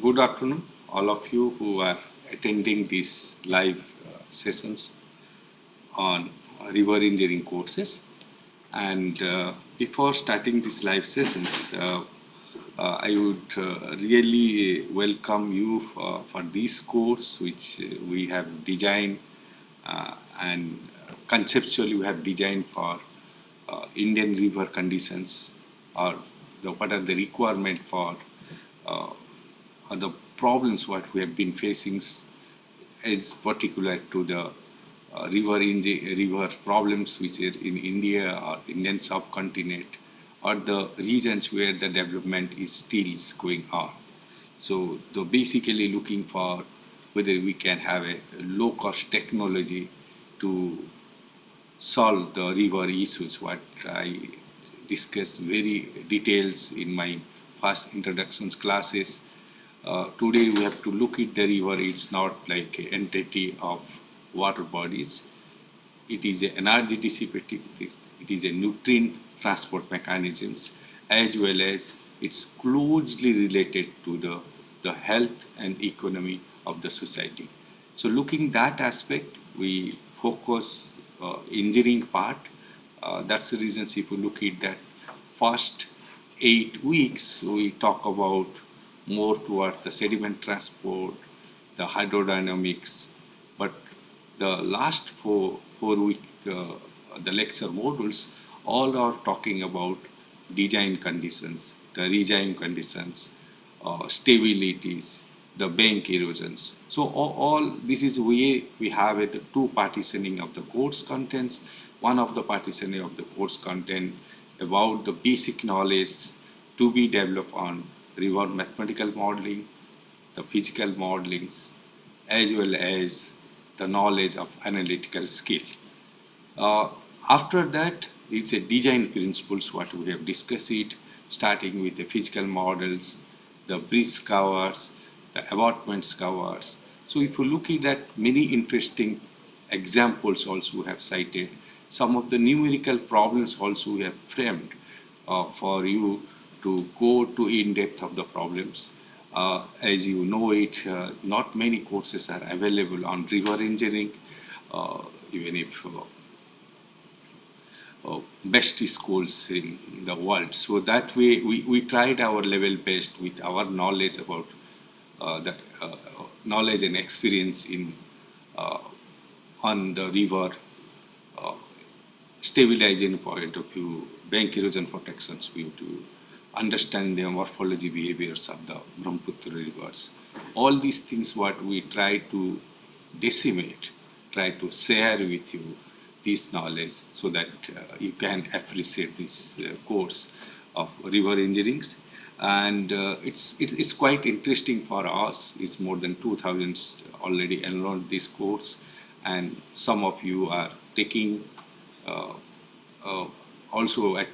Good afternoon, all of you who are attending these live sessions on river engineering courses. And before starting these live sessions, I would really welcome you for this course, which we have designed and conceptually we have designed for Indian river conditions, or what are the requirement for uh, the problems what we have been facing is particular to the river problems which are in India or Indian subcontinent, or the regions where the development is still going on. So basically looking for whether we can have a low cost technology to solve the river issues what I discussed very details in my first introductions classes. Today we have to look at the river. It's not like an entity of water bodies. It is an energy dissipative thing. It is a nutrient transport mechanisms, as well as it's closely related to the health and economy of the society. So looking that aspect, we focus engineering part. That's the reason if you look at that first 8 weeks, we talk about more towards the sediment transport, the hydrodynamics, but the last four week the lecture modules all are talking about design conditions, the regime conditions, stabilities, the bank erosions. So all this is we have the two partitioning of the course contents. One of the partitioning of the course content about the basic knowledge to be developed on river mathematical modeling, the physical modelings, as well as the knowledge of analytical skill. Uh, After that, it's a design principles what we have discussed it, starting with the physical models, the bridge covers, the abutments covers. So if you look at that, many interesting examples also we have cited. Some of the numerical problems also we have framed for you to go to in depth of the problems. As you know it, not many courses are available on river engineering, even if best schools in the world. So that way we tried our level best with our knowledge about the knowledge and experience in uh, on the river uh, stabilizing point of view, bank erosion protections view to understand the morphology behaviors of the Brahmaputra rivers. All these things what we try to decimate, try to share with you this knowledge so that you can appreciate this course of river engineering. And it's quite interesting for us. It's more than 2,000 already enrolled this course, and some of you are taking uh, uh, also at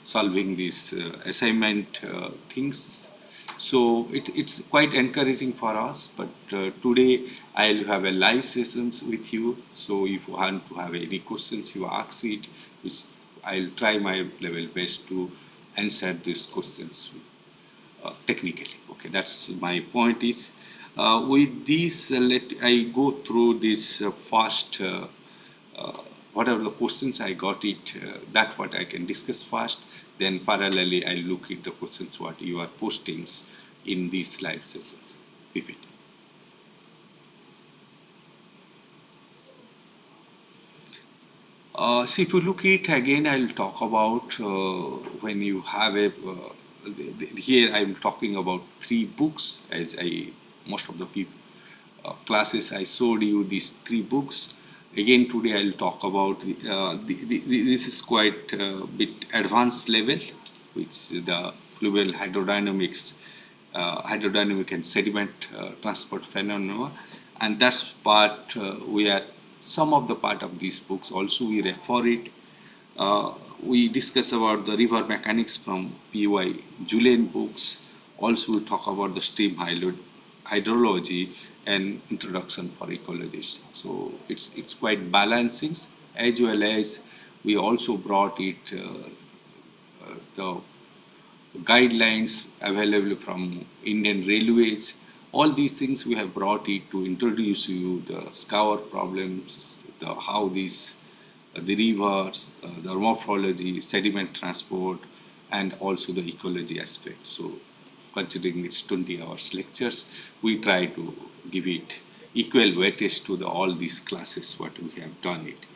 solving these assignment things. So it's quite encouraging for us. But today I'll have a live sessions with you. So if you want to have any questions, you ask it, which I'll try my level best to answer these questions technically. Okay, that's my point is. With this, let I go through this first uh, whatever the questions I got it, that what I can discuss first. Then parallelly, I look at the questions what you are posting in these live sessions. PPT. So if you look at again, I'll talk about when you have a here I'm talking about 3 books as I most of the people classes I showed you these 3 books. Again today I'll talk about this is quite a bit advanced level, which the fluvial hydrodynamics, hydrodynamic and sediment transport phenomena, and that's part we are some of the part of these books also we refer it. We discuss about the river mechanics from P.Y. Julian books. Also, we talk about the stream hydrology and introduction for ecologists. So it's quite balancing, as well as we also brought it the guidelines available from Indian Railways. All these things we have brought it to introduce you the scour problems, the how these the rivers, the morphology, sediment transport, and also the ecology aspect. So, considering it's 20 hours lectures, we try to give it equal weightage to all these classes what we have done it.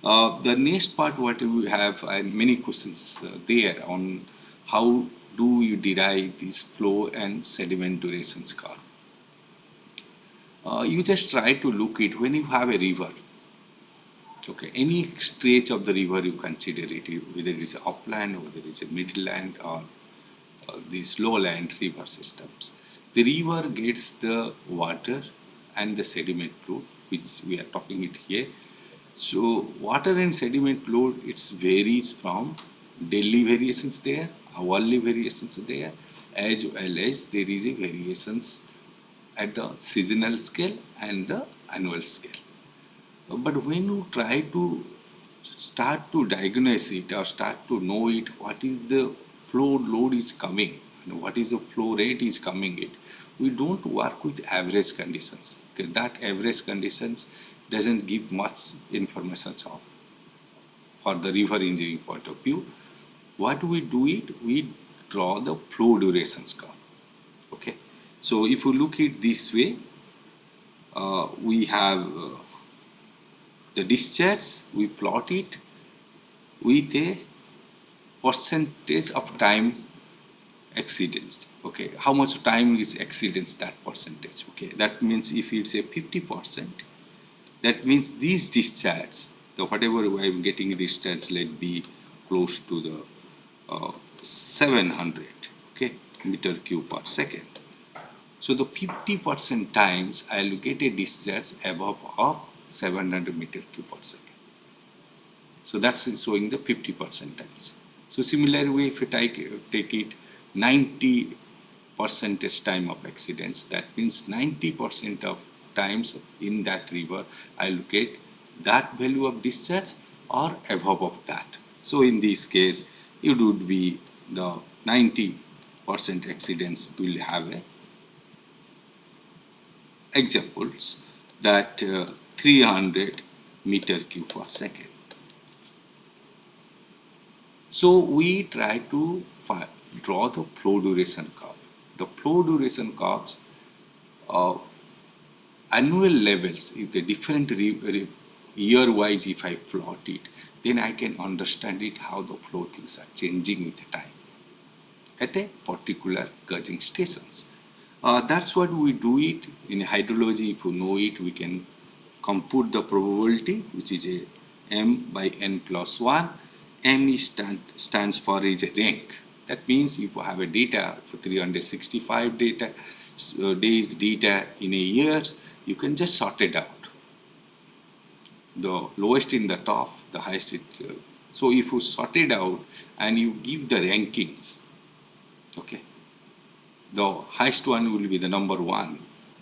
The next part, what we have, many questions there on how do you derive this flow and sediment duration curve. You just try to look it when you have a river. Okay, any stretch of the river you consider it, whether it is upland, whether it's a midland, or these lowland river systems. The river gets the water and the sediment fluid, which we are talking it here. So water and sediment load, it varies from daily variations there, hourly variations there, as well as there is a variations at the seasonal scale and the annual scale. But when you try to start to diagnose it or start to know it, what is the flow load is coming and what is the flow rate is coming it, we don't work with average conditions. Okay, that average conditions doesn't give much information for the river engineering point of view. What we do it, we draw the flow durations curve. Okay, so if you look at this way, we have the discharge, we plot it with a percentage of time exceedance. Okay, how much time is exceedance that percentage? Okay, that means if it's a 50%, that means these discharge, the whatever I'm getting discharge, let be close to the 700, okay, meter cube per second. So the 50% times I'll get a discharge above of 700 meter cube per second. So that's showing the 50 percentiles. So similarly, if you take it 90 percentage time of accidents, that means 90% of times in that river, I'll get that value of discharge or above of that. So in this case, it would be the 90% accidents will have a examples that 300 meter cube per second. So we try to draw the flow duration curve. The flow duration curves, annual levels, if the different year wise, if I plot it, then I can understand it how the flow things are changing with time at a particular gauging stations. That's what we do it in hydrology. If you know it, we can compute the probability, which is a m by n plus 1. M is stands for is a rank. That means if you have a data for 365 days data in a year, you can just sort it out. The lowest in the top, the highest it. So if you sort it out and you give the rankings, okay, the highest one will be the number 1,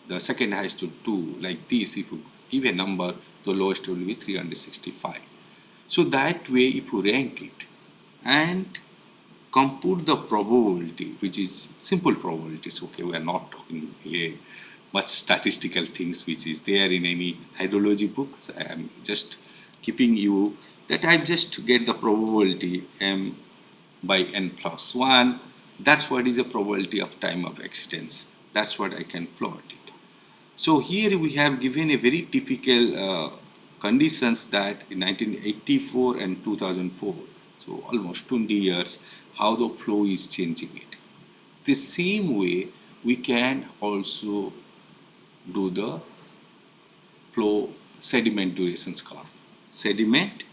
the second highest to 2, like this. If you give a number, the lowest will be 365. So that way, if you rank it and compute the probability, which is simple probabilities, okay, we are not talking here much statistical things which is there in any hydrology books. I am just keeping you that I just get the probability m by n plus 1. That's what is the probability of time of accidents. That's what I can plot it. So here we have given a very typical conditions that in 1984 and 2004, so almost 20 years, how the flow is changing it. The same way we can also do the flow sediment durations curve. Sediment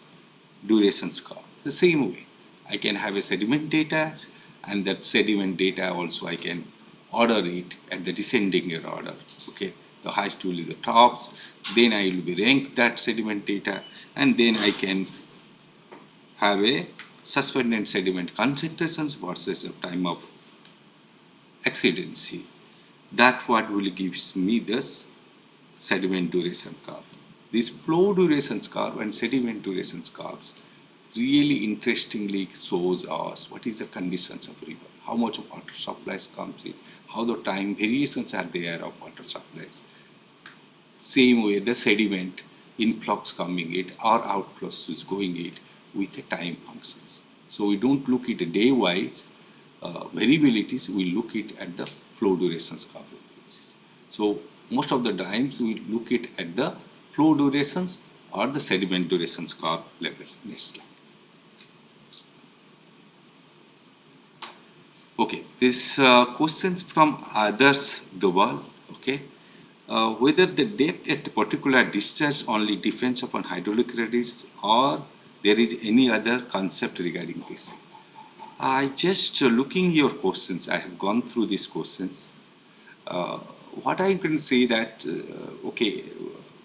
durations curve. The same way, I can have a sediment data, and that sediment data also I can order it at the descending order. Okay, the highest will be the tops, then I will be rank that sediment data, and then I can have a suspended sediment concentrations versus a time of accidency. That what will gives me this sediment duration curve. This flow duration curve and sediment duration curves really interestingly shows us what is the conditions of river, how much of water supplies comes in, how the time variations are there of water supplies. Same way the sediment influx coming it or outflows is going it with the time functions. So we don't look at the day wise variabilities, we look at the flow durations curve basis. So most of the times we look at the flow durations or the sediment durations curve level. Next slide. Okay, this questions from others Doval. Okay, whether the depth at a particular discharge only depends upon hydraulic radius or there is any other concept regarding this. I just looking your questions. I have gone through these questions. Uh, what I can say that okay,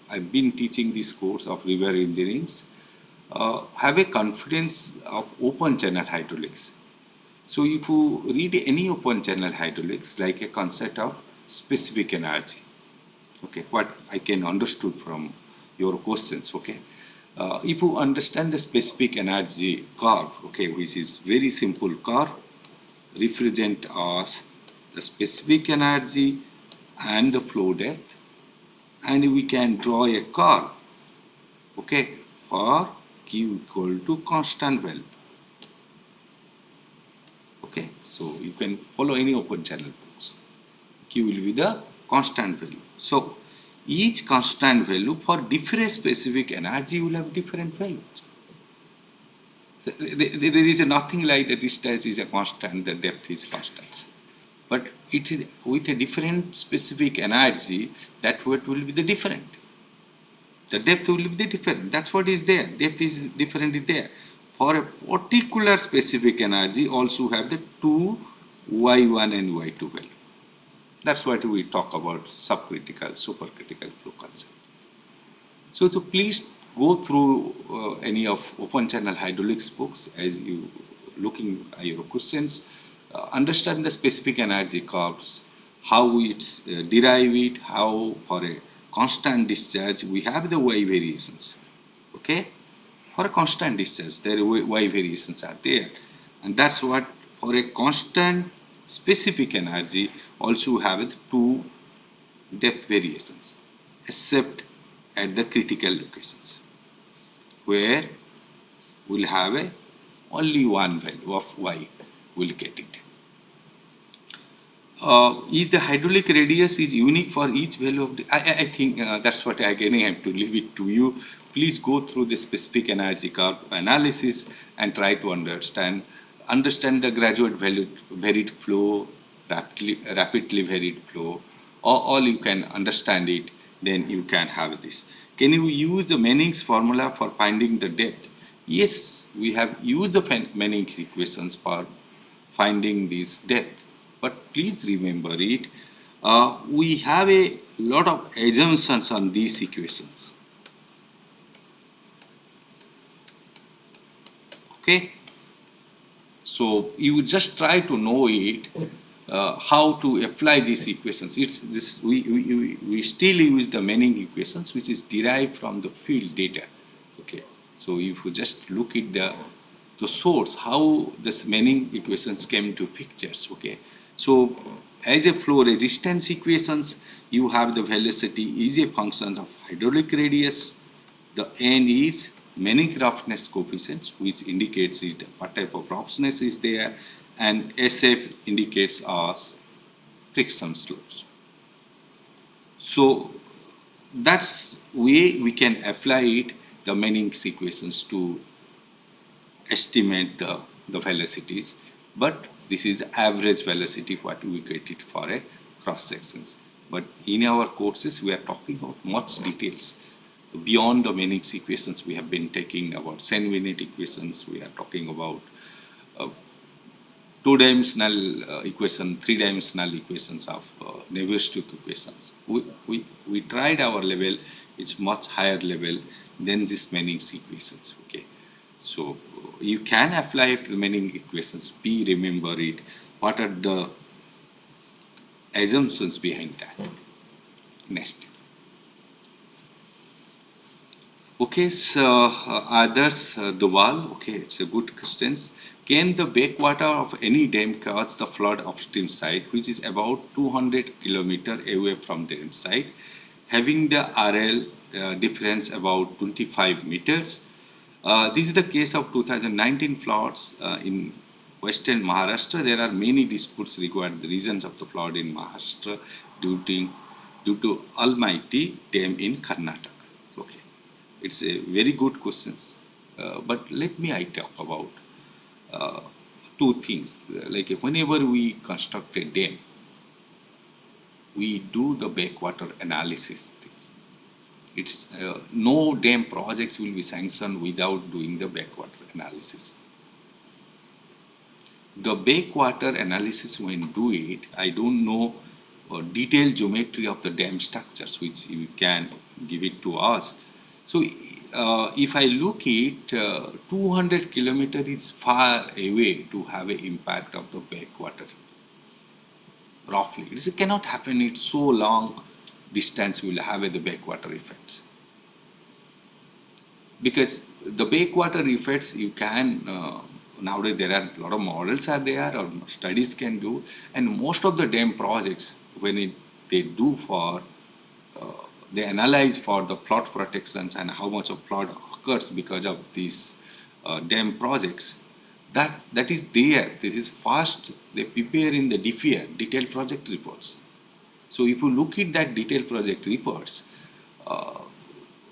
I've been teaching this course of river engineering. Have a confidence of open channel hydraulics. So if you read any open channel hydraulics, like a concept of specific energy, okay, what I can understood from your questions, okay, if you understand the specific energy curve, okay, which is very simple curve, represent as the specific energy and the flow depth, and we can draw a curve, okay, for Q equal to constant value. Okay, so you can follow any open channel books. Q will be the constant value. So each constant value for different specific energy will have different values. So there is nothing like the distance is a constant, the depth is constant. But it is with a different specific energy, that what will be the different. The depth will be the different. That's what is there. Depth is different is there. For a particular specific energy, also have the two y1 and y2 value. That's what we talk about subcritical, supercritical flow concept. So to please go through any of open channel hydraulics books as you looking at your questions, understand the specific energy curves, how it's derive it, how for a constant discharge we have the y variations. Okay, for a constant discharge there y variations are there, and that's what for a constant specific energy also have two depth variations, except at the critical locations where we'll have a only one value of y, we'll get it. Is the hydraulic radius is unique for each value of the, I think that's what again I have to leave it to you. Please go through the specific energy curve analysis and try to understand the graduate value, varied flow, rapidly varied flow, all you can understand it, then you can have this. Can you use the Manning's formula for finding the depth? Yes, we have used the Manning's equations for finding this depth. But please remember it, we have a lot of assumptions on these equations. Okay, so you just try to know it, how to apply these equations. It's this we still use the Manning equations, which is derived from the field data. Okay, so if you just look at the source, how this Manning equations came to pictures. Okay, so as a flow resistance equations, you have the velocity is a function of hydraulic radius. The N is Manning roughness coefficient, which indicates it what type of roughness is there, and SF indicates as friction slopes. So that's way we can apply it, the Manning's equations, to estimate the velocities, but this is average velocity what we get it for a cross sections. But in our courses we are talking about much details beyond the Manning's equations. We have been taking about Sediment equations, we are talking about two-dimensional equation, three-dimensional equations of Navier-Stokes equations. We tried our level, it's much higher level than this Manning's equations. Okay, so you can apply it to Manning equations. Be remember it. What are the assumptions behind that? Next. Okay, so others, Duval, okay, it's a good questions. Can the backwater of any dam cause the flood upstream side, which is about 200 kilometer away from the dam side, having the RL difference about 25 meters? This is the case of 2019 floods in western Maharashtra. There are many disputes regarding the reasons of the flood in Maharashtra due to Almighty Dam in Karnataka. Okay, it's a very good questions. But let me I talk about uh, two things. Like whenever we construct a dam, we do the backwater analysis things. It's no dam projects will be sanctioned without doing the backwater analysis. The backwater analysis when do it, I don't know detailed geometry of the dam structures which you can give it to us. So if I look at 200 kilometer is far away to have an impact of the backwater. Roughly, it cannot happen. It's so long distance will have the backwater effects because the backwater effects you can nowadays there are a lot of models are there or studies can do, and most of the dam projects when they do for uh, they analyze for the flood protections and how much of flood occurs because of these dam projects. That is there. This is fast. They prepare in the DPR, detailed project reports. So if you look at that detailed project reports, uh,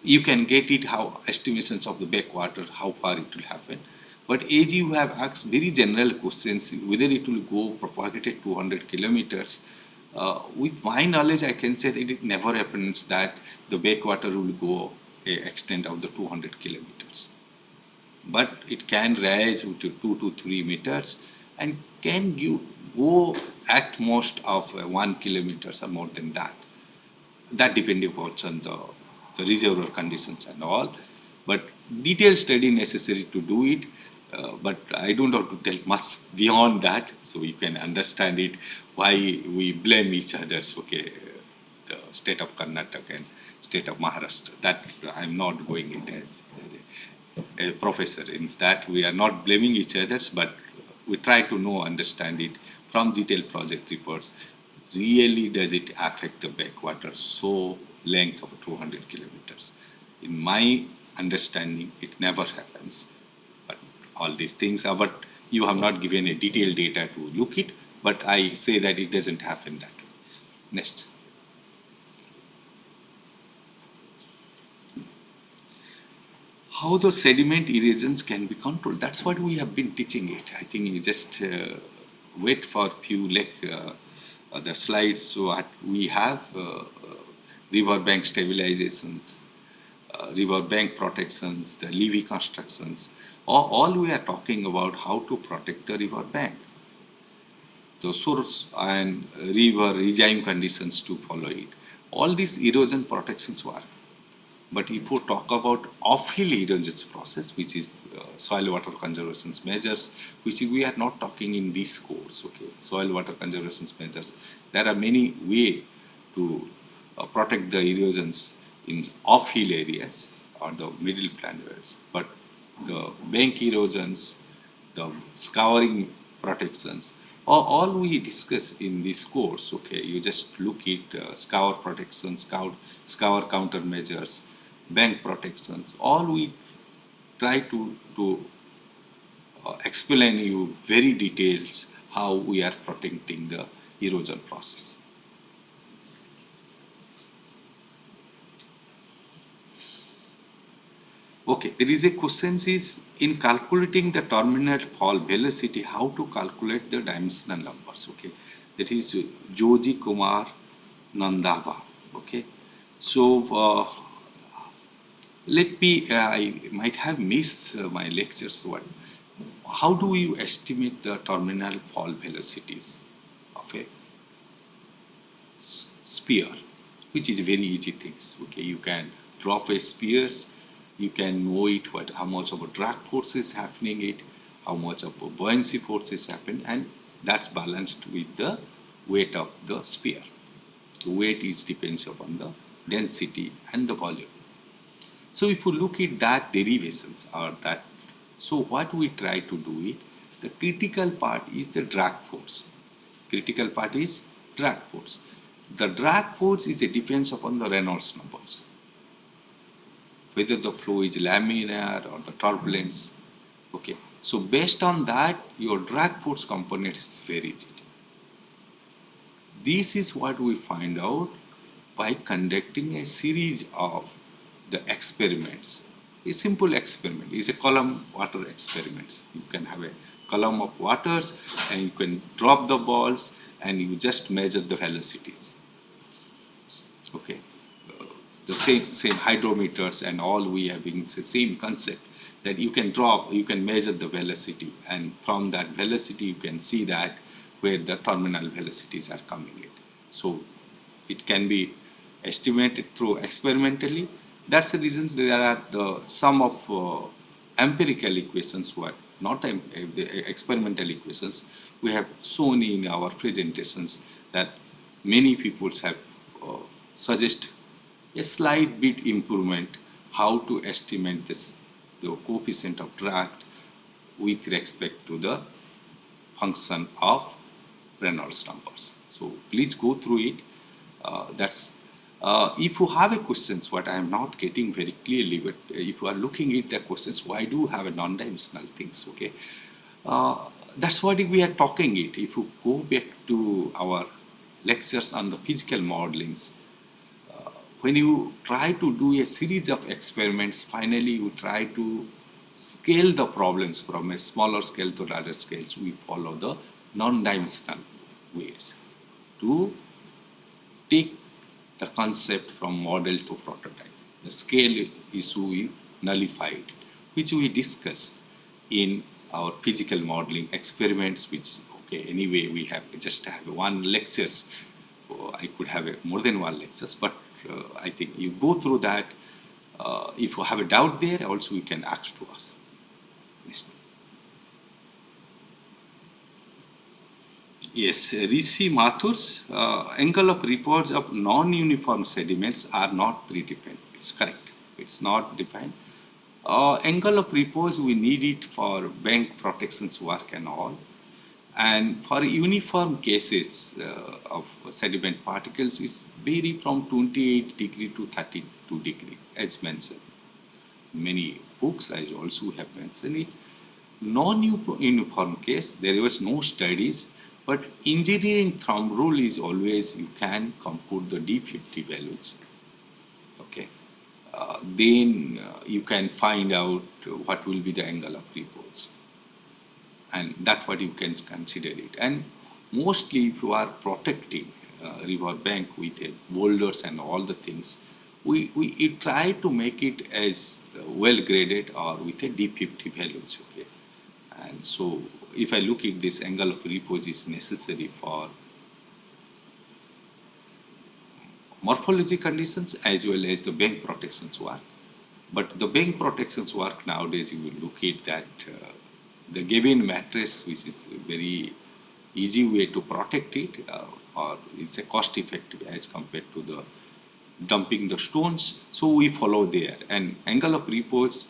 you can get it how estimations of the backwater, how far it will happen. But as you have asked very general questions, whether it will go propagated 200 kilometers, with my knowledge, I can say that it never happens that the backwater will go a extent of the 200 kilometers. But it can rise to 2 to 3 meters and can go at most of 1 kilometers or more than that. That depending upon the reservoir conditions and all. But detailed study necessary to do it. But I don't want to tell much beyond that, so you can understand it why we blame each others. Okay, the state of Karnataka and state of Maharashtra. That I'm not going into as a professor. In that we are not blaming each others, but we try to know, understand it from detailed project reports. Really, does it affect the backwater so length of 200 kilometers? In my understanding, it never happens. But all these things are, but you have not given a detailed data to look it. But I say that it doesn't happen that way. Next. How the sediment irrigations can be controlled. That's what we have been teaching it. I think you just wait for a few the slides. So we have river bank stabilizations, river bank protections, the levee constructions. All we are talking about how to protect the river bank, the source and river regime conditions to follow it. All these erosion protections were. But if you talk about off-hill erosion process, which is soil water conservation measures, which we are not talking in this course, okay? Soil water conservation measures. There are many ways to protect the erosions in off-hill areas or the middle plain areas. But the bank erosions, the scouring protections, all we discuss in this course, okay? You just look at scour protection, scour countermeasures, bank protections, all we try to explain you very details how we are protecting the erosion process. Okay, there is a question is in calculating the terminal fall velocity, how to calculate the dimensional numbers, okay? That is Joji Kumar Nandava, okay? So, let me, I might have missed my lectures. How do you estimate the terminal fall velocities of a sphere, which is very easy things. Okay, you can drop a spheres, you can know it how much of a drag force is happening it, how much of a buoyancy force is happening, and that's balanced with the weight of the sphere. The weight is depends upon the density and the volume. So if you look at that derivations or that, so what we try to do it, The critical part is the drag force. Critical part is drag force. The drag force is a depends upon the Reynolds numbers, whether the flow is laminar or the turbulence. Okay, so based on that, your drag force component is very rigid. This is what we find out by conducting a series of the experiments. A simple experiment is a column water experiments. You can have a column of waters and you can drop the balls and you just measure the velocities. Okay, the same hydrometers and all we having the same concept that you can drop, you can measure the velocity, and from that velocity you can see that where the terminal velocities are coming in. So it can be estimated through experimentally. That's the reasons there are some of empirical equations were not the experimental equations we have shown in our presentations that many people have suggest a slight bit improvement how to estimate this the coefficient of drag with respect to the function of Reynolds numbers. So please go through it. That's if you have a questions, what I am not getting very clearly, but if you are looking at the questions, why do you have a non-dimensional things? Okay, that's what we are talking it. If you go back to our lectures on the physical modelings, when you try to do a series of experiments, finally you try to scale the problems from a smaller scale to larger scales. We follow the non-dimensional ways to take the concept from model to prototype. The scale issue is nullified, which we discussed in our physical modeling experiments, which, okay, anyway, we have just have one lectures. I could have more than one lectures, but I think you go through that. If you have a doubt there, also you can ask to us. Next. Yes, Rishi Mathur's angle of reports of non-uniform sediments are not predefined. It's correct. It's not defined. Angle of repose, we need it for bank protections work and all. And for uniform cases of sediment particles is vary from 28 degree to 32 degree as mentioned. Many books I also have mentioned it. Non-uniform case, there was no studies, but engineering thumb rule is always you can compute the D50 values. Okay. Then you can find out what will be the angle of repose. And that's what you can consider it. And mostly if you are protecting river bank with boulders and all the things, we try to make it as well graded or with a D50 values. Okay. And so if I look at this angle of repose is necessary for morphology conditions as well as the bank protections work. But the bank protections work nowadays, you will look at that the given mattress, which is a very easy way to protect it, or it's a cost effective as compared to the dumping the stones. So we follow there. And angle of repose,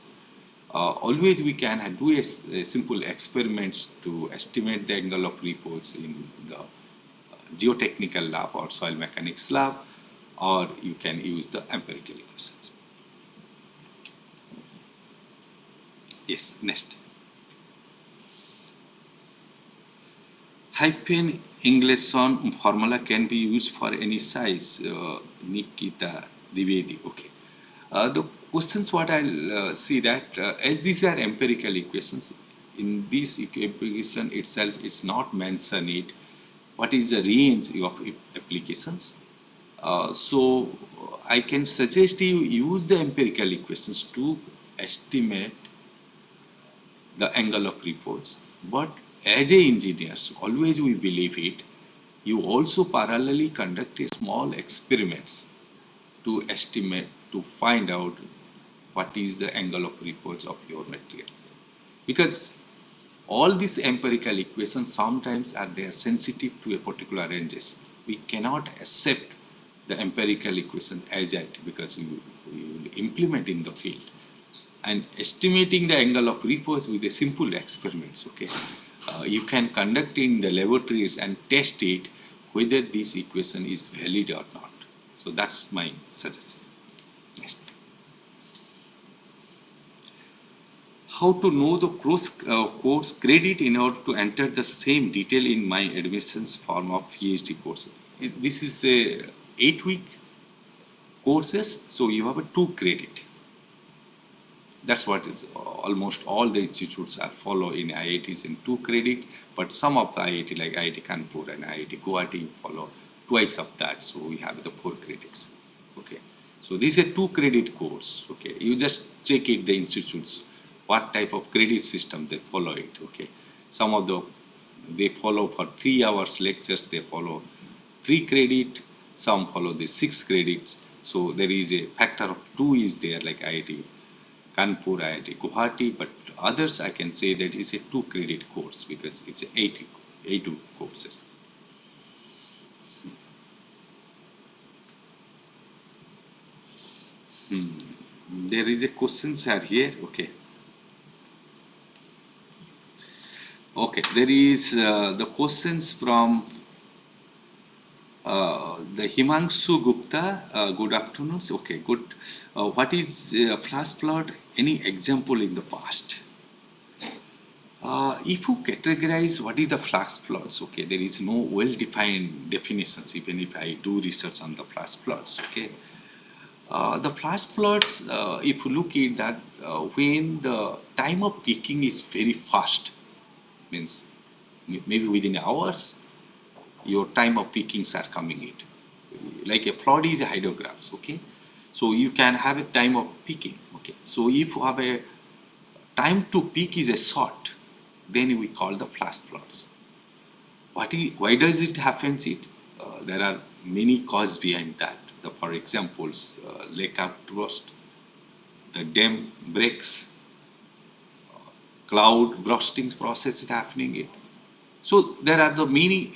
always we can do a simple experiments to estimate the angle of repose in the geotechnical lab or soil mechanics lab, or you can use the empirical equations. Yes, next. Hyphen Englishon formula can be used for any size. Nikita Divedi. Okay. The questions what I'll see that as these are empirical equations, in this equation itself is not mentioned it what is the range of applications. So I can suggest you use the empirical equations to estimate the angle of repose. But as a engineers, always we believe it, you also parallelly conduct a small experiments to estimate, to find out what is the angle of repose of your material. Because all these empirical equations sometimes are they are sensitive to a particular ranges. We cannot accept the empirical equation as it because we will implement in the field. And estimating the angle of repose with a simple experiments, okay, you can conduct in the laboratories and test it whether this equation is valid or not. So that's my suggestion. Next. How to know the course credit in order to enter the same detail in my admissions form of PhD course. This is a 8-week courses, so you have a 2 credit. That's what is almost all the institutes are follow in IITs in 2 credit, but some of the IIT like IIT Kanpur and IIT Guwahati follow twice of that, so we have the 4 credits. Okay, so this is a 2 credit course. Okay, you just check it the institutes what type of credit system they follow it. Okay, some of the they follow for 3 hours lectures, they follow 3 credit, some follow the 6 credits. So there is a factor of 2 is there like IIT Kanpur, IIT Guwahati, but others I can say that is a 2 credit course because it's 8 courses. There is a questions are here. Okay. Okay, there is the questions from the Himanshu Gupta. Good afternoon. Okay, good. What is flash flood? Any example in the past? If you categorize what is the flash floods, okay, there is no well-defined definitions. Even if I do research on the flash floods, okay, the flash floods, if you look at that, when the time of peaking is very fast, means maybe within hours, your time of peakings are coming in. Like a flood is a hydrographs, okay, so you can have a time of peaking, okay. So if you have a time to peak is a short, then we call the flash floods. Why does it happen? There are many causes behind that. For examples, lake outburst, the dam breaks, cloud bursting process is happening. So there are the many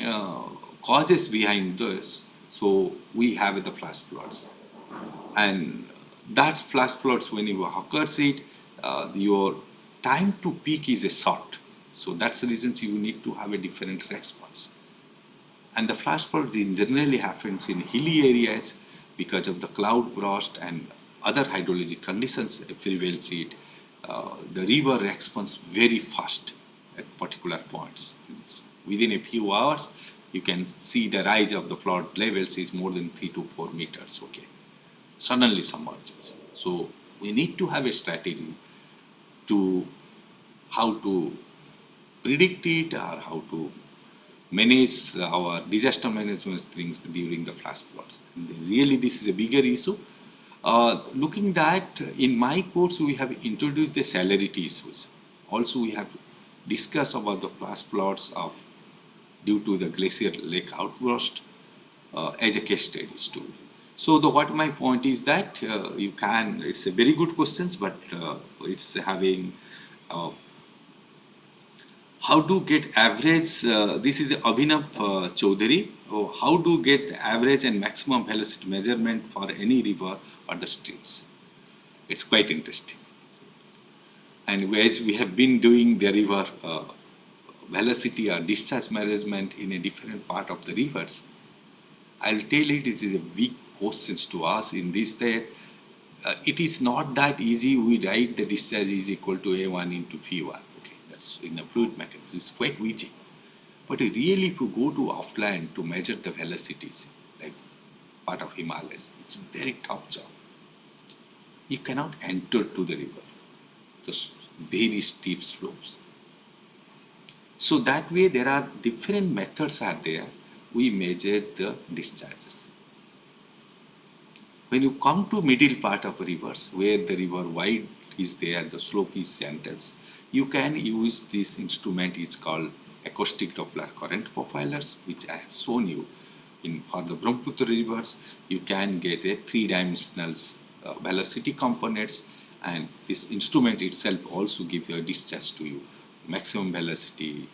causes behind this. So we have the flash floods, and that flash floods when you occurs it, your time to peak is a short. So that's the reason you need to have a different response. And the flash flood generally happens in hilly areas because of the cloud burst and other hydrologic conditions prevails it. The river responds very fast at particular points. Within a few hours, you can see the rise of the flood levels is more than 3 to 4 meters. Okay, suddenly submerges. So we need to have a strategy to how to predict it or how to manage our disaster management things during the flash floods. And really, this is a bigger issue. Looking that in my course, we have introduced the salinity issues. Also, we have discussed about the flash floods of due to the glacier lake outburst as a case studies too. So what my point is that you can, it's a very good questions, but it's having how to get average, this is Abhinav Chaudhary, how to get average and maximum velocity measurement for any river or the streams. It's quite interesting. And as we have been doing the river velocity or discharge management in a different part of the rivers, I'll tell it is a big questions to us in this that it is not that easy. We write the discharge is equal to A1 into V1. Okay, that's in a fluid mechanics. It's quite easy. But really, if you go to offline to measure the velocities, like part of Himalayas, it's a very tough job. You cannot enter to the river, just very steep slopes. So that way, there are different methods are there. We measure the discharges. When you come to middle part of rivers, where the river wide is there, the slope is gentle, you can use this instrument. It's called acoustic Doppler current profilers, which I have shown you. For the Brahmaputra rivers, you can get a 3-dimensional velocity components, and this instrument itself also gives a discharge to you, maximum velocity.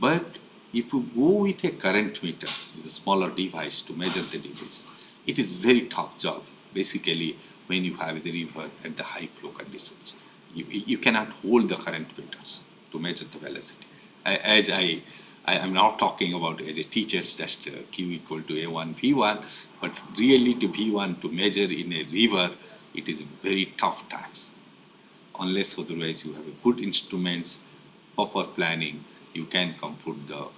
But if you go with a current meter, with a smaller device to measure the device, it is very tough job. Basically, when you have the river at the high flow conditions, you cannot hold the current meters to measure the velocity. as I am not talking about as a teacher, just Q equal to A1, V1, but really to V1 to measure in a river, it is a very tough task. Unless otherwise you have a good instruments, proper planning, you can compute the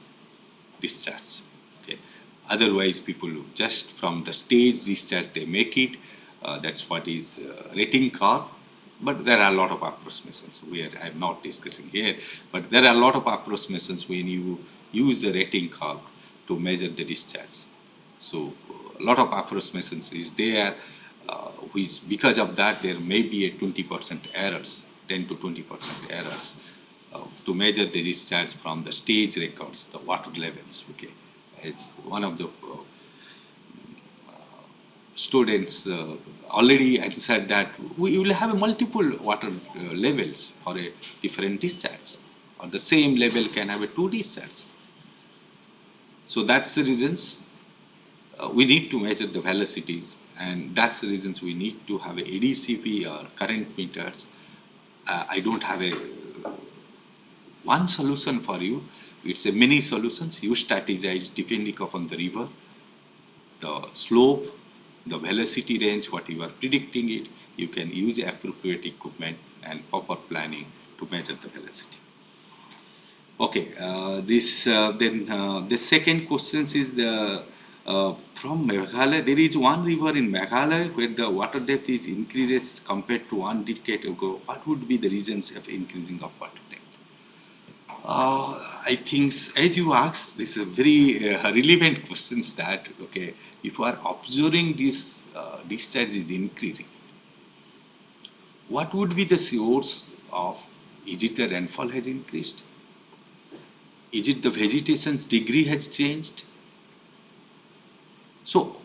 discharge. Okay. Otherwise, people just from the stage discharge they make it. That's what is rating curve. But there are a lot of approximations where I'm not discussing here. But there are a lot of approximations when you use the rating curve to measure the discharge. So a lot of approximations is there, which because of that there may be a 20% errors, 10 to 20% errors to measure the discharge from the stage records, the water levels. Okay, it's one of the students already answered that we will have multiple water levels for a different discharge, or the same level can have a two discharge. So that's the reasons we need to measure the velocities, and that's the reasons we need to have a ADCP or current meters. I don't have a one solution for you. It's a many solutions. You strategize depending upon the river, the slope, the velocity range, what you are predicting it. You can use appropriate equipment and proper planning to measure the velocity. Okay, the second question is from Meghalaya. There is one river in Meghalaya where the water depth is increases compared to 1 decade ago. What would be the reasons of increasing of water depth? I think, as you asked, this is a very relevant questions that, okay, if you are observing this discharge is increasing, what would be the source of, is it the rainfall has increased? Is it the vegetation's degree has changed? So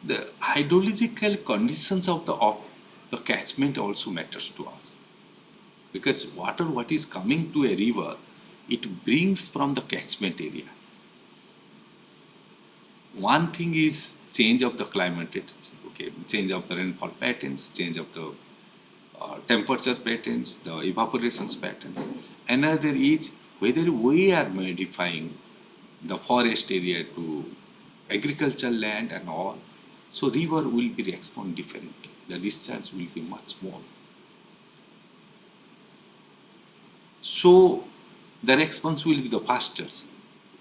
the hydrological conditions of the catchment also matters to us, because water what is coming to a river, it brings from the catchment area. One thing is change of the climate, okay, change of the rainfall patterns, change of the temperature patterns, the evaporations patterns. Another is whether we are modifying the forest area to agricultural land and all. So river will be respond differently. The discharge will be much more. So the response will be the faster.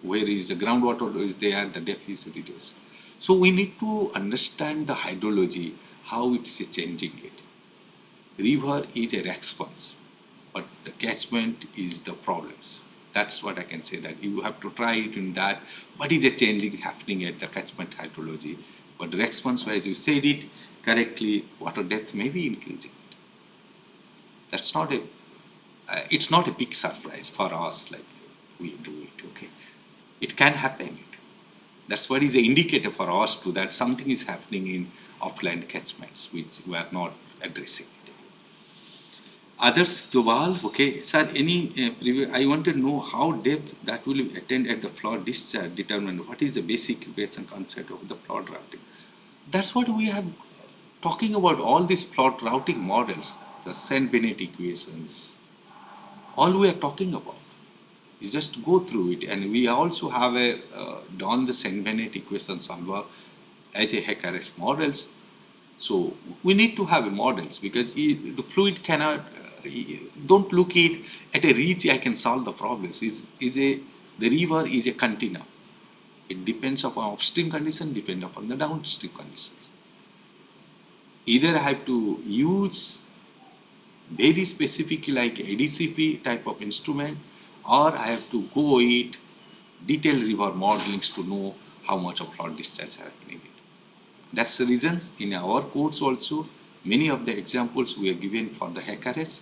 Where is the groundwater is there, the depth is reduced. So we need to understand the hydrology, how it's changing it. River is a response, but the catchment is the problems. That's what I can say, that you have to try it in that. What is the changing happening at the catchment hydrology? But the response, as you said it correctly, water depth may be increasing. That's not a, it's not a big surprise for us, like we do it, okay? It can happen. That's what is the indicator for us to that something is happening in upland catchments, which we are not addressing. Others, Dubal, okay, sir, I want to know how depth that will attend at the flood discharge determine what is the basic basic concept of the flood routing. That's what we have talking about, all these flood routing models, the Saint Bennett equations, all we are talking about. You just go through it, and we also have a done the Saint Bennett equation solver as a HKRS models. So we need to have models, because the fluid cannot, don't look it at a reach I can solve the problems. The river is a continuum. It depends upon upstream condition, depends upon the downstream conditions. Either I have to use very specific like ADCP type of instrument, or I have to go with detailed river modelings to know how much of flood discharge happening. That's the reasons in our course also, many of the examples we are given for the HKRS,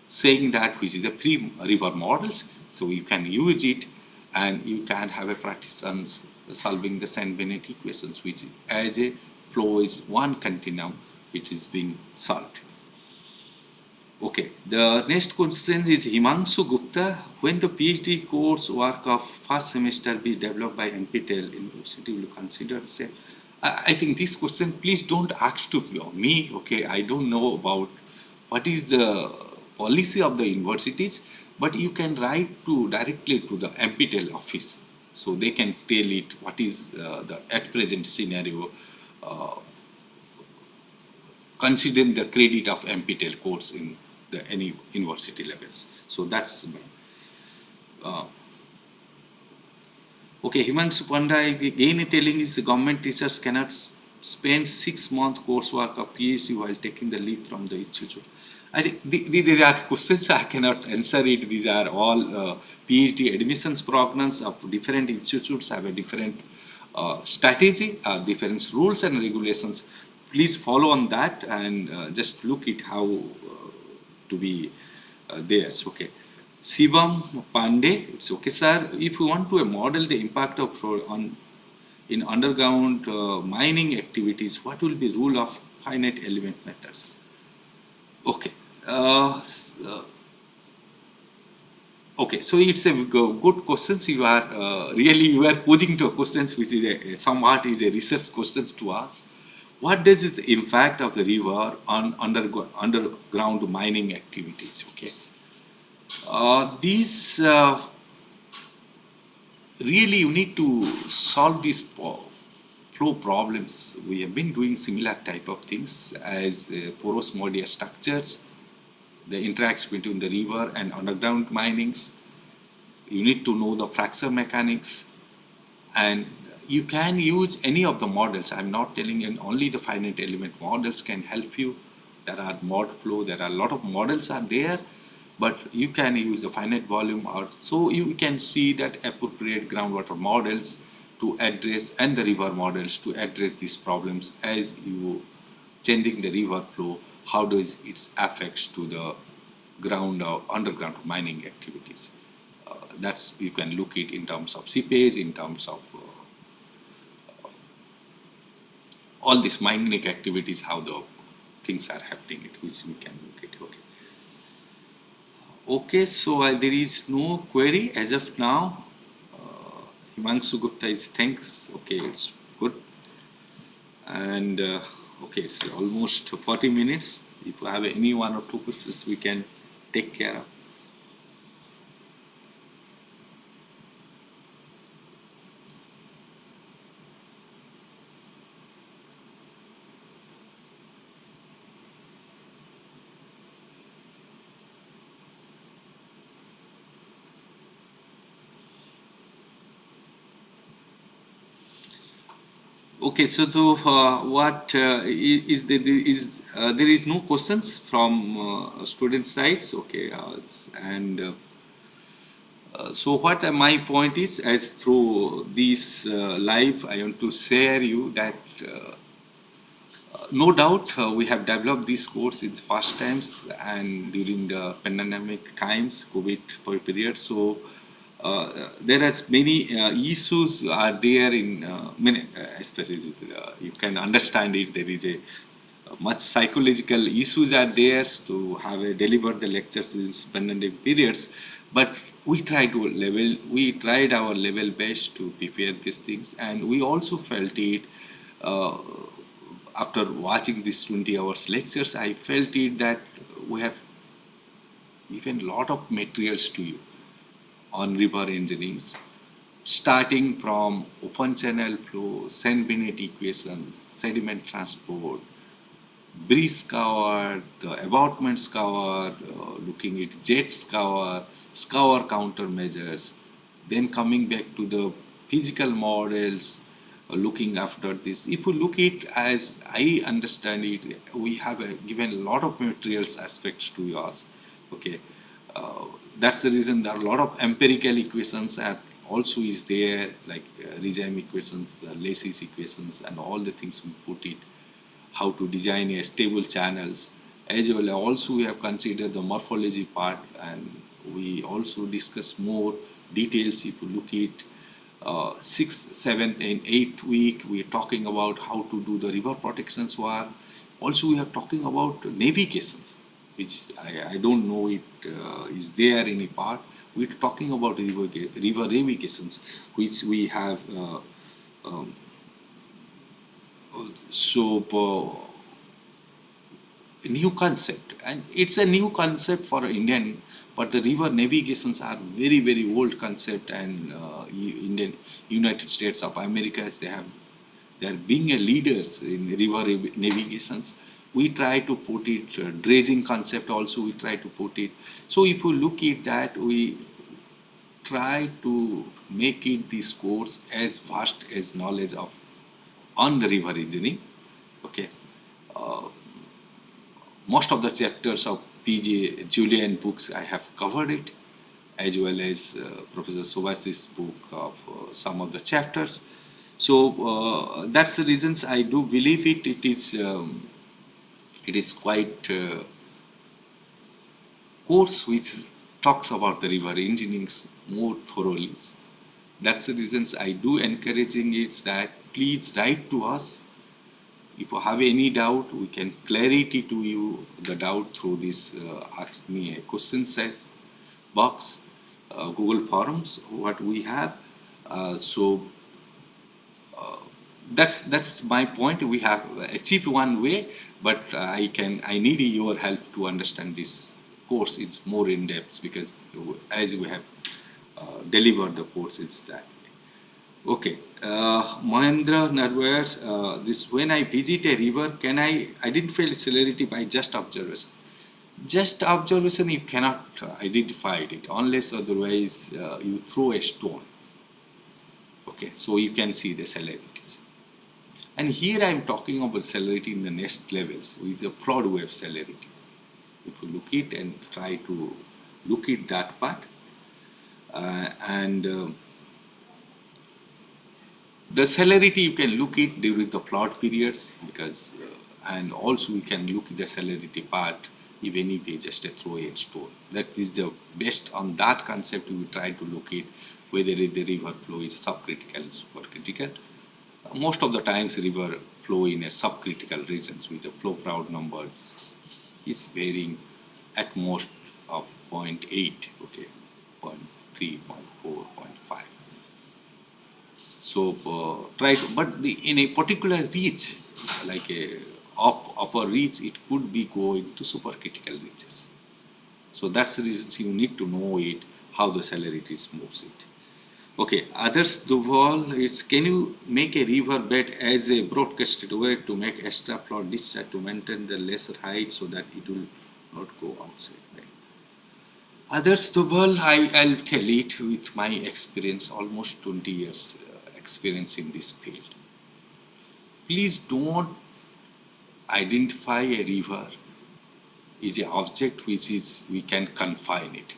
saying that which is a pre-river models, so you can use it and you can have a practice on solving the Saint Bennett equations, which as a flow is one continuum which is being solved. Okay, the next question is Himanshu Gupta. When the PhD course work of first semester be developed by NPTEL University, will you consider the same? I think this question, please don't ask to me. Okay, I don't know about what is the policy of the universities, but you can write to directly to the MPTEL office, so they can tell it what is the at present scenario, uh, considering the credit of MPTEL course in the any university levels. So that's uh, okay. Himanshu Panda again telling is the government teachers cannot spend 6 month coursework of PhD while taking the leave from the institute. I think these are questions I cannot answer it. These are all PhD admissions programs of different institutes have a different strategy, different rules and regulations. Please follow on that and just look at how to be theirs. Okay. Shivam Pandey, it's okay, sir. If you want to model the impact of on in underground mining activities, what will be rule of finite element methods? Okay. Okay, so it's a good questions. You are really you are posing to questions which is somewhat is a research questions to us. What does the impact of the river on underground mining activities? Okay, these really you need to solve these flow problems. We have been doing similar type of things as porous media structures, the interaction between the river and underground minings. You need to know the fracture mechanics, and you can use any of the models. I'm not telling you only the finite element models can help you. There are mod flow, there are a lot of models are there, but you can use the finite volume or so you can see that appropriate groundwater models to address and the river models to address these problems as you changing the river flow, how does it affects to the ground or underground mining activities. That's you can look it in terms of seepage, in terms of all these mining activities, how the things are happening, it which we can look at. Okay. Okay, so there is no query as of now. Himanshu Gupta is thanks. Okay, it's good. And okay, it's almost 40 minutes. If you have any one or two questions, we can take care of. Okay, so the, what is there is no questions from student sides. Okay, and so what my point is, as through this live, I want to share you that no doubt we have developed this course in first times and during the pandemic times, COVID period. So there are many issues are there in many, especially you can understand it. There is a much psychological issues are there to have a deliver the lectures in pandemic periods, but we tried our level best to prepare these things, and we also felt it. Uh, After watching these 20 hours lectures, I felt it that we have given a lot of materials to you on river engineering, starting from open channel flow, Saint Bennett equations, sediment transport, breeze cover, the abutment cover, looking at jets cover, scour countermeasures, then coming back to the physical models, looking after this. If you look it as I understand it, we have given a lot of materials aspects to us. Okay, uh, that's the reason there are a lot of empirical equations are also is there, like regime equations, the Lacy's equations, and all the things we put it, how to design a stable channels. As well, also we have considered the morphology part, and we also discuss more details. If you look at sixth, seventh, and eighth week, we are talking about how to do the river protections work. Also, we are talking about navigations, which I don't know it is there any part. We're talking about river navigations, which we have. Um, so new concept, and it's a new concept for Indian, but the river navigations are very very old concept, and Indian United States of America, they are being a leaders in river navigations. We try to put it dredging concept also, we try to put it. So if you look at that, we try to make it this course as vast as knowledge of on the river engineering. Okay, uh, most of the chapters of PJ Julian books I have covered it, as well as Professor Subashis book of some of the chapters. So that's the reasons I do believe it. It is quite course which talks about the river engineering more thoroughly. That's the reasons I do encouraging it that please write to us. If you have any doubt, we can clarity to you the doubt through this ask me a question set box, Google Forums, what we have. So that's my point. We have achieved one way, but I need your help to understand this course. It's more in depth because as we have delivered the course, it's that. Okay, Mahendra Narwar, this when I visit a river, can I identify celerity by just observation? Just observation, you cannot identify it unless otherwise you throw a stone. Okay, so you can see the celerities. And here I am talking about celerity in the next levels, which is a flood wave celerity. If you look it and try to look at that part, and the celerity you can look it during the flood periods because, and also we can look at the celerity part even if we just throw a stone. That is the best on that concept. We try to look at whether the river flow is subcritical, supercritical. Most of the times river flow in a subcritical regions with the flow proud numbers is varying at most of 0.8, okay, 0.3, 0.4, 0.5. So try to, but in a particular reach, like a upper reach, it could be going to supercritical reaches. So that's the reason you need to know it, how the celerities moves it. Okay, others the wall is, can you make a river bed as a broadcasted way to make extra flood discharge to maintain the lesser height so that it will not go outside, right? Others the wall, I'll tell it with my experience, almost 20 years experience in this field. Please don't identify a river is an object which is we can confine it.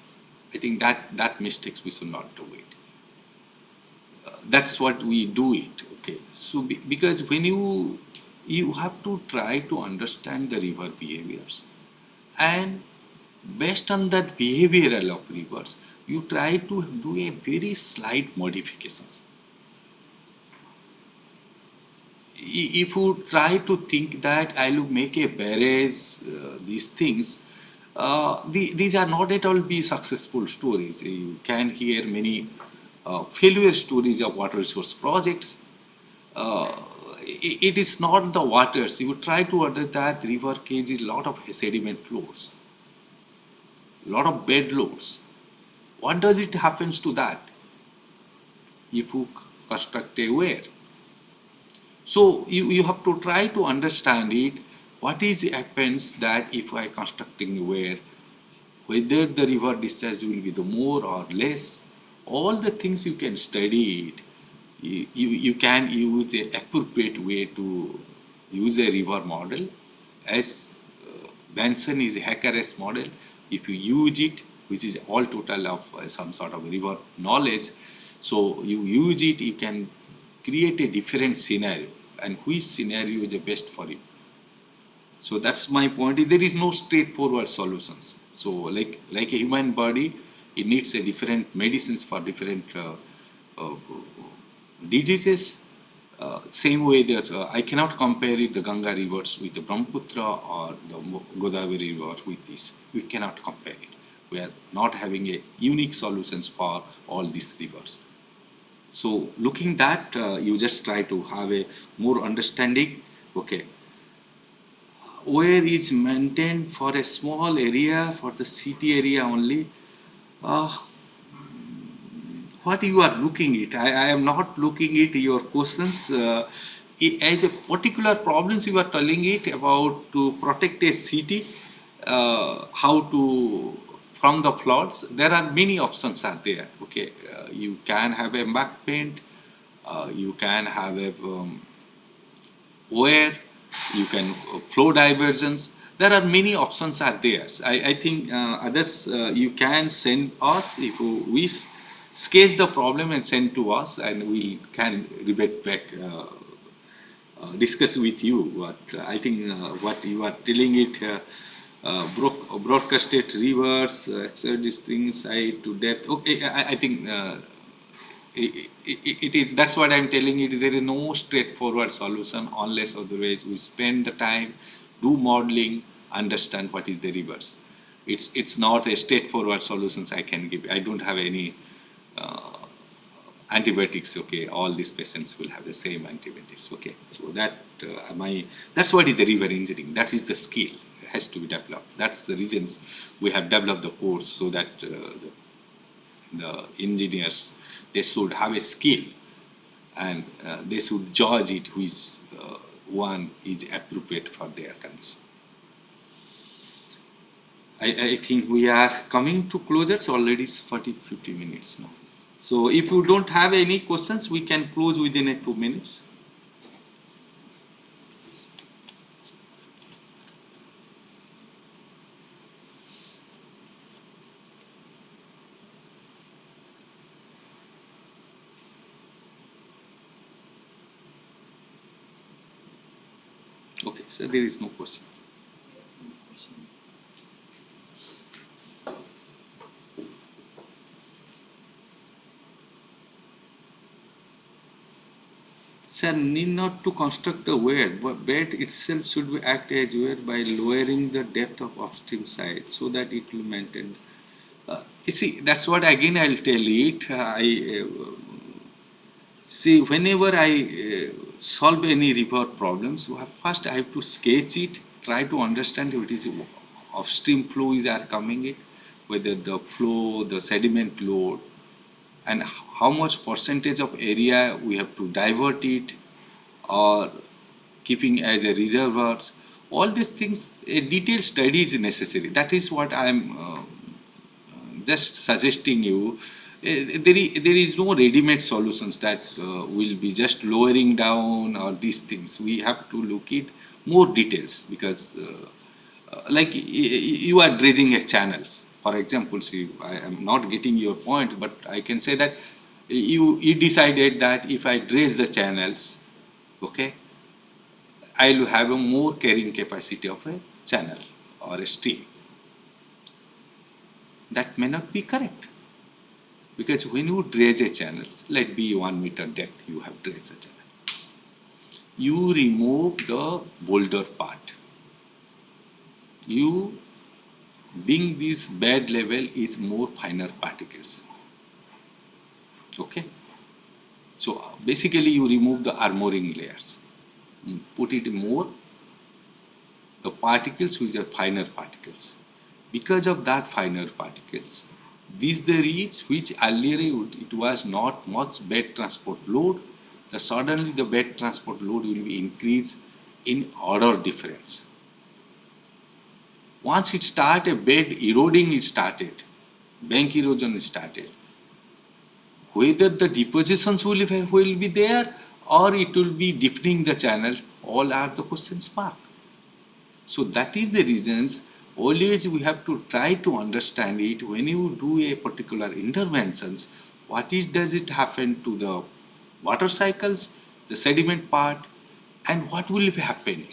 I think that mistakes we should not do it. That's what we do it. Okay, so because when you have to try to understand the river behaviors, and based on that behavioral of rivers, you try to do a very slight modifications. If you try to think that I will make a barrage, these things, these are not at all be successful stories. You can hear many failure stories of water resource projects. Uh, it is not the waters. You try to under that river cage a lot of sediment flows, lot of bed loads. What does it happens to that if you construct a weir? So you have to try to understand it. What is happens that if I constructing where, whether the river discharge will be the more or less, all the things you can study it. You can use a appropriate way to use a river model. As Benson is a HackerS model. If you use it, which is all total of some sort of river knowledge, so you use it, you can create a different scenario, and which scenario is the best for you. So that's my point. There is no straightforward solutions. So like a human body, it needs a different medicines for different uh, diseases. Same way that I cannot compare it the Ganga rivers with the Brahmaputra or the Godavari river with this. We cannot compare it. We are not having a unique solutions for all these rivers. So looking that, you just try to have a more understanding. Okay, where is maintained for a small area, for the city area only. Uh, what you are looking at, I am not looking at your questions. As a particular problems you are telling it about to protect a city, how to from the floods. There are many options are there. Okay, you can have a back paint, you can have a where you can flow divergence. There are many options are there. I think others you can send us if you wish, sketch the problem and send to us, and we can revert back, discuss with you. What I think what you are telling it, broadcasted rivers, these things side to depth. Okay, I think. It is, that's what I'm telling you. There is no straightforward solution unless otherwise we spend the time, do modeling, understand what is the reverse. It's not a straightforward solutions I can give. I don't have any uh, antibiotics. Okay, all these patients will have the same antibiotics. Okay, so that that's what is the river engineering. That is the skill has to be developed. That's the reasons we have developed the course, so that the engineers, they should have a skill, and they should judge it which one is appropriate for their condition. I think we are coming to closure. It's already 40-50 minutes now. So if you don't have any questions, we can close within 2 minutes. Okay, so there is no questions. Sir, need not to construct a weir, but bed itself should be act as weir by lowering the depth of upstream side so that it will maintain. You see, that's what again I'll tell it. I see whenever I solve any river problems, first I have to sketch it, try to understand what is upstream flows are coming it, whether the flow, the sediment load, and how much percentage of area we have to divert it, or keeping as a reservoirs. All these things, a detailed study is necessary. That is what I am just suggesting you. There is no ready-made solutions that will be just lowering down or these things. We have to look at more details, because like you are dredging a channels. For example, see, I am not getting your point, but I can say that you decided that if I dredge the channels, okay, I will have a more carrying capacity of a channel or a stream. That may not be correct, because when you dredge a channel, let be 1 meter depth, you have dredged a channel, you remove the boulder part. You being this bed level is more finer particles. Okay, so basically you remove the armoring layers, put it more the particles which are finer particles. Because of that finer particles, these the reach which earlier it was not much bed transport load, the suddenly the bed transport load will be increased in order difference. Once it started, bed eroding it started, bank erosion started. Whether the depositions will be there or it will be deepening the channel, all are the questions mark. So that is the reasons always we have to try to understand it when you do a particular interventions. What is does it happen to the water cycles, the sediment part, and what will happen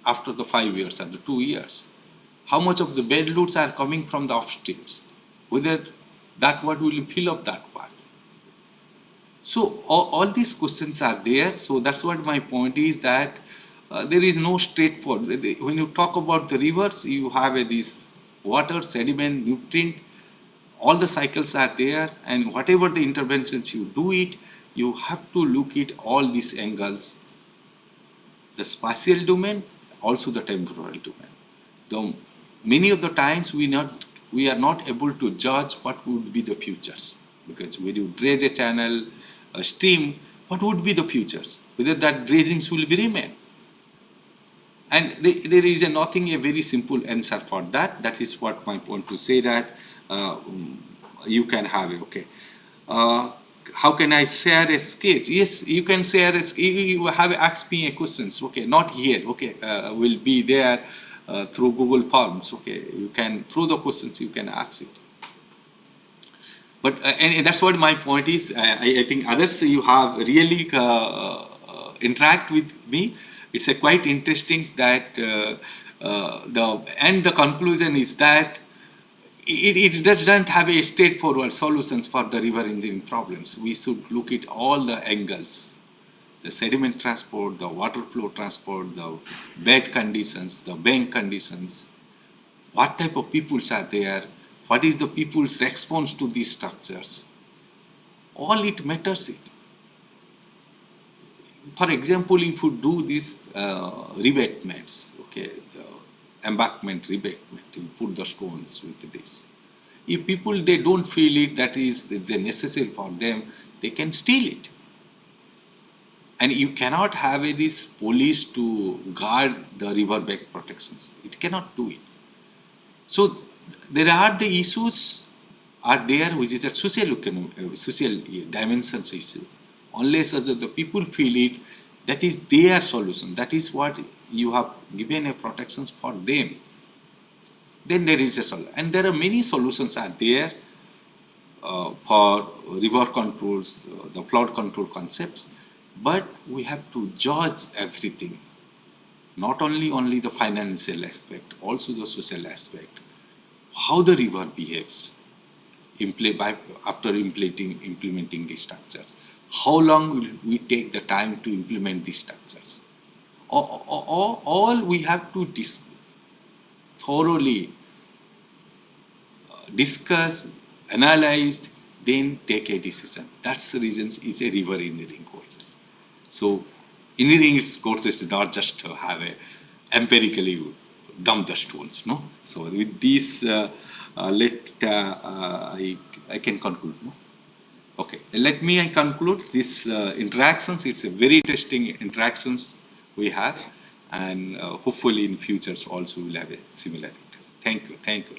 after the 5 years or the 2 years? How much of the bed loads are coming from the upstreams? Whether that what will fill up that part? So all these questions are there. So that's what my point is, that there is no straightforward. When you talk about the rivers, you have this water, sediment, nutrient, all the cycles are there, and whatever the interventions you do it, you have to look at all these angles, the spatial domain also the temporal domain. The, many of the times we are not able to judge what would be the futures, because when you dredge a channel, a stream, what would be the futures? Whether that dredgings will be remain. And there is nothing a very simple answer for that. That is what my point to say that uh, you can have it. Okay. Uh, how can I share a sketch? Yes, you can share a sketch. You have asked me a questions. Okay, not here. Okay, will be there through Google Forms. Okay, you can through the questions you can ask it. But and that's what my point is. I think others you have really interact with me. It's a quite interesting that the conclusion is that it doesn't have a straightforward solutions for the river engineering problems. We should look at all the angles: the sediment transport, the water flow transport, the bed conditions, the bank conditions, what type of peoples are there, what is the people's response to these structures. All it matters it. For example, if you do these rebatements, okay, the embankment rebatment, you put the stones with this. If people they don't feel it, that is it's necessary for them, they can steal it. And you cannot have this police to guard the riverbank protections. It cannot do it. So there are the issues are there which is a social dimensions issue. Unless the people feel it, that is their solution. That is what you have given a protections for them. Then there is a solution, and there are many solutions are there for river controls, the flood control concepts. But we have to judge everything, not only the financial aspect, also the social aspect, how the river behaves after implementing these structures. How long will we take the time to implement these structures? All we have to thoroughly discuss, analyze, then take a decision. That's the reason it's a river engineering courses. So engineering courses is not just to have a empirically dump the stones, no. So with this, I can conclude. No? Okay, let me I conclude this interactions. It's a very interesting interactions we have, and hopefully in futures also we'll have a similar. Thank you. Thank you.